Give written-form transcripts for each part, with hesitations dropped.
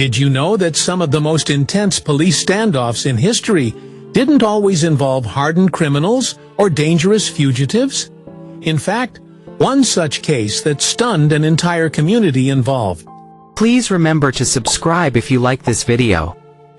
Did you know that some of the most intense police standoffs in history didn't always involve hardened criminals or dangerous fugitives? In fact, one such case that stunned an entire community involved. Please remember to subscribe if you like this video.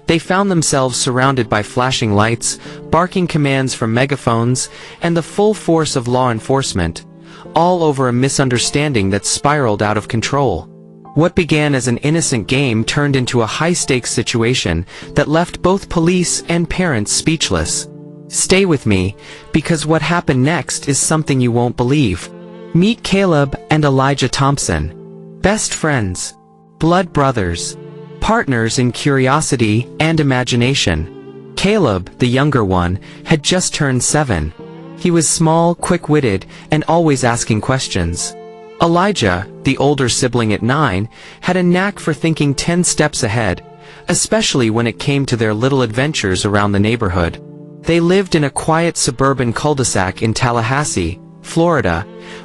They found themselves surrounded by flashing lights, barking commands from megaphones, and the full force of law enforcement, all over a misunderstanding that spiraled out of control. What began as an innocent game turned into a high-stakes situation that left both police and parents speechless. Stay with me, because what happened next is something you won't believe. Meet Caleb and Elijah Thompson. Best friends. Blood brothers. Partners in curiosity and imagination. Caleb, the younger one, had just turned 7. He was small, quick-witted, and always asking questions. Elijah, the older sibling at 9, had a knack for thinking 10 steps ahead, especially when it came to their little adventures around the neighborhood. They lived in a quiet suburban cul-de-sac in Tallahassee, Florida,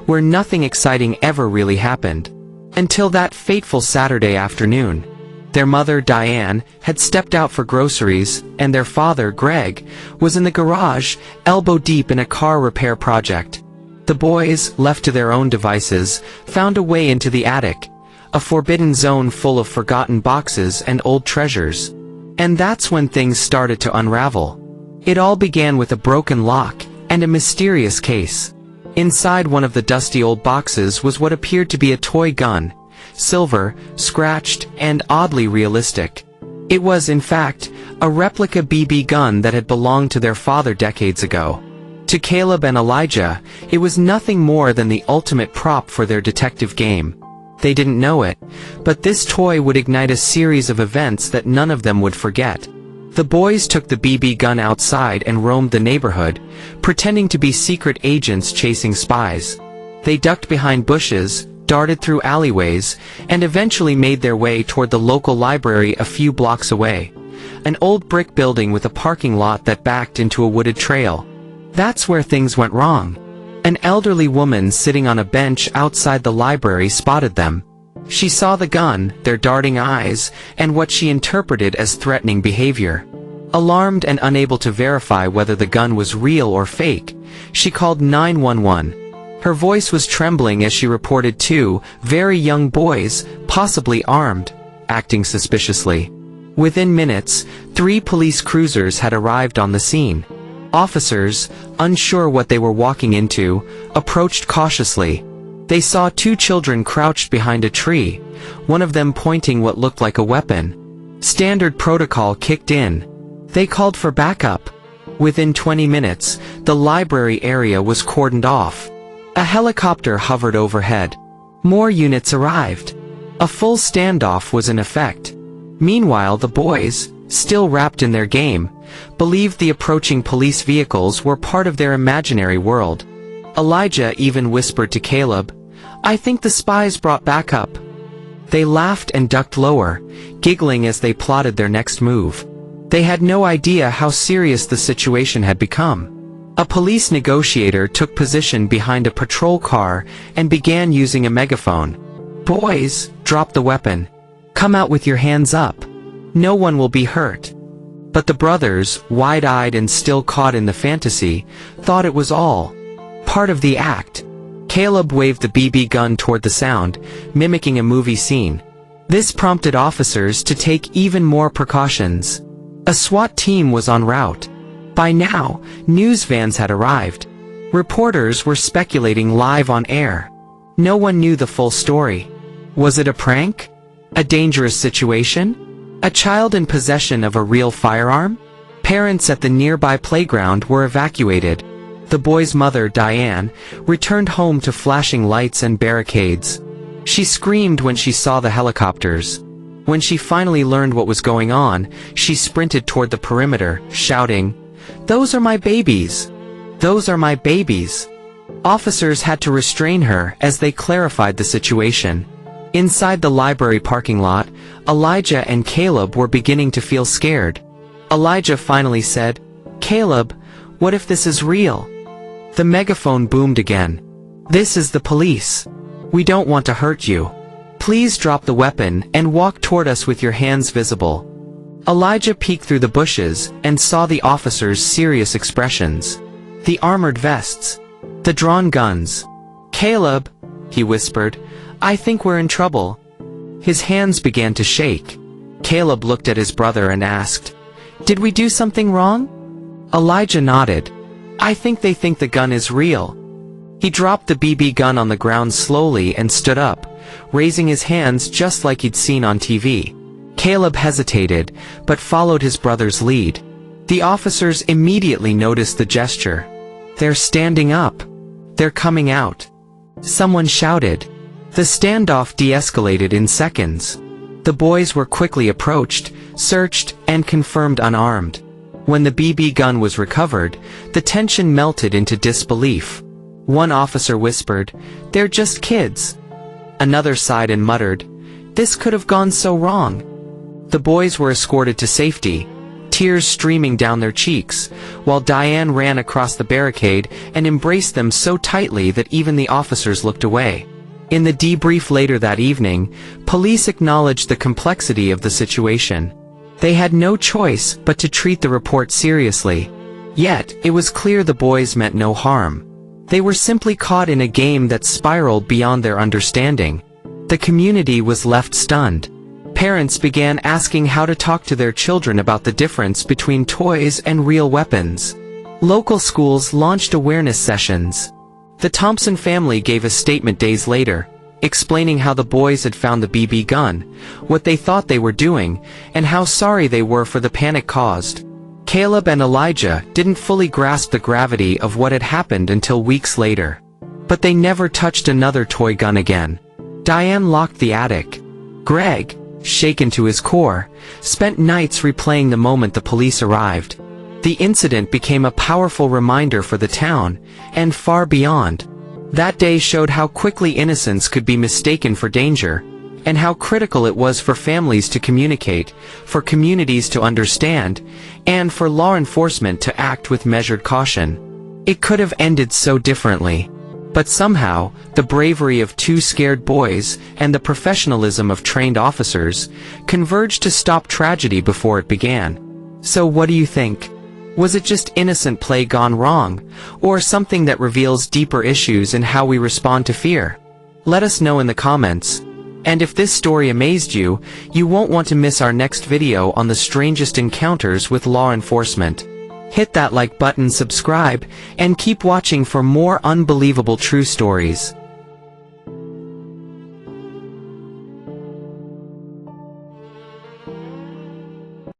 where nothing exciting ever really happened. Until that fateful Saturday afternoon. Their mother, Diane, had stepped out for groceries, and their father, Greg, was in the garage, elbow-deep in a car repair project. The boys, left to their own devices, found a way into the attic, a forbidden zone full of forgotten boxes and old treasures. And that's when things started to unravel. It all began with a broken lock and a mysterious case. Inside one of the dusty old boxes was what appeared to be a toy gun, silver, scratched, and oddly realistic. It was, in fact, a replica BB gun that had belonged to their father decades ago. To Caleb and Elijah, it was nothing more than the ultimate prop for their detective game. They didn't know it, but this toy would ignite a series of events that none of them would forget. The boys took the BB gun outside and roamed the neighborhood, pretending to be secret agents chasing spies. They ducked behind bushes, darted through alleyways, and eventually made their way toward the local library a few blocks away, an old brick building with a parking lot that backed into a wooded trail. That's where things went wrong. An elderly woman sitting on a bench outside the library spotted them. She saw the gun, their darting eyes, and what she interpreted as threatening behavior. Alarmed and unable to verify whether the gun was real or fake, she called 911. Her voice was trembling as she reported 2 very young boys, possibly armed, acting suspiciously. Within minutes, 3 police cruisers had arrived on the scene. Officers, unsure what they were walking into, approached cautiously. They saw 2 children crouched behind a tree, one of them pointing what looked like a weapon. Standard protocol kicked in. They called for backup. Within 20 minutes, the library area was cordoned off. A helicopter hovered overhead. More units arrived. A full standoff was in effect. Meanwhile, the boys, still wrapped in their game, believed the approaching police vehicles were part of their imaginary world. Elijah even whispered to Caleb, "I think the spies brought backup." They laughed and ducked lower, giggling as they plotted their next move. They had no idea how serious the situation had become. A police negotiator took position behind a patrol car and began using a megaphone. "Boys, drop the weapon. Come out with your hands up. No one will be hurt." But the brothers, wide-eyed and still caught in the fantasy, thought it was all part of the act. Caleb waved the BB gun toward the sound, mimicking a movie scene. This prompted officers to take even more precautions. A SWAT team was en route. By now, news vans had arrived. Reporters were speculating live on air. No one knew the full story. Was it a prank? A dangerous situation? A child in possession of a real firearm? Parents at the nearby playground were evacuated. The boy's mother, Diane, returned home to flashing lights and barricades. She screamed when she saw the helicopters. When she finally learned what was going on, she sprinted toward the perimeter, shouting, "Those are my babies! Those are my babies!" Officers had to restrain her as they clarified the situation. Inside the library parking lot, Elijah and Caleb were beginning to feel scared. Elijah finally said, "Caleb, what if this is real?" The megaphone boomed again. "This is the police. We don't want to hurt you. Please drop the weapon and walk toward us with your hands visible." Elijah peeked through the bushes and saw the officers' serious expressions. The armored vests. The drawn guns. "Caleb," he whispered, "I think we're in trouble." His hands began to shake. Caleb looked at his brother and asked, "Did we do something wrong?" Elijah nodded. "I think they think the gun is real." He dropped the BB gun on the ground slowly and stood up, raising his hands just like he'd seen on TV. Caleb hesitated, but followed his brother's lead. The officers immediately noticed the gesture. "They're standing up. They're coming out." Someone shouted. The standoff de-escalated in seconds. The boys were quickly approached, searched, and confirmed unarmed. When the BB gun was recovered, the tension melted into disbelief. One officer whispered, "They're just kids." Another sighed and muttered, "This could have gone so wrong." The boys were escorted to safety, tears streaming down their cheeks, while Diane ran across the barricade and embraced them so tightly that even the officers looked away. In the debrief later that evening, police acknowledged the complexity of the situation. They had no choice but to treat the report seriously. Yet, it was clear the boys meant no harm. They were simply caught in a game that spiraled beyond their understanding. The community was left stunned. Parents began asking how to talk to their children about the difference between toys and real weapons. Local schools launched awareness sessions. The Thompson family gave a statement days later, explaining how the boys had found the BB gun, what they thought they were doing, and how sorry they were for the panic caused. Caleb and Elijah didn't fully grasp the gravity of what had happened until weeks later. But they never touched another toy gun again. Diane locked the attic. Greg, shaken to his core, spent nights replaying the moment the police arrived. The incident became a powerful reminder for the town, and far beyond. That day showed how quickly innocence could be mistaken for danger, and how critical it was for families to communicate, for communities to understand, and for law enforcement to act with measured caution. It could have ended so differently. But somehow, the bravery of two scared boys and the professionalism of trained officers converged to stop tragedy before it began. So what do you think? Was it just innocent play gone wrong, or something that reveals deeper issues in how we respond to fear? Let us know in the comments. And if this story amazed you, you won't want to miss our next video on the strangest encounters with law enforcement. Hit that like button, subscribe, and keep watching for more unbelievable true stories.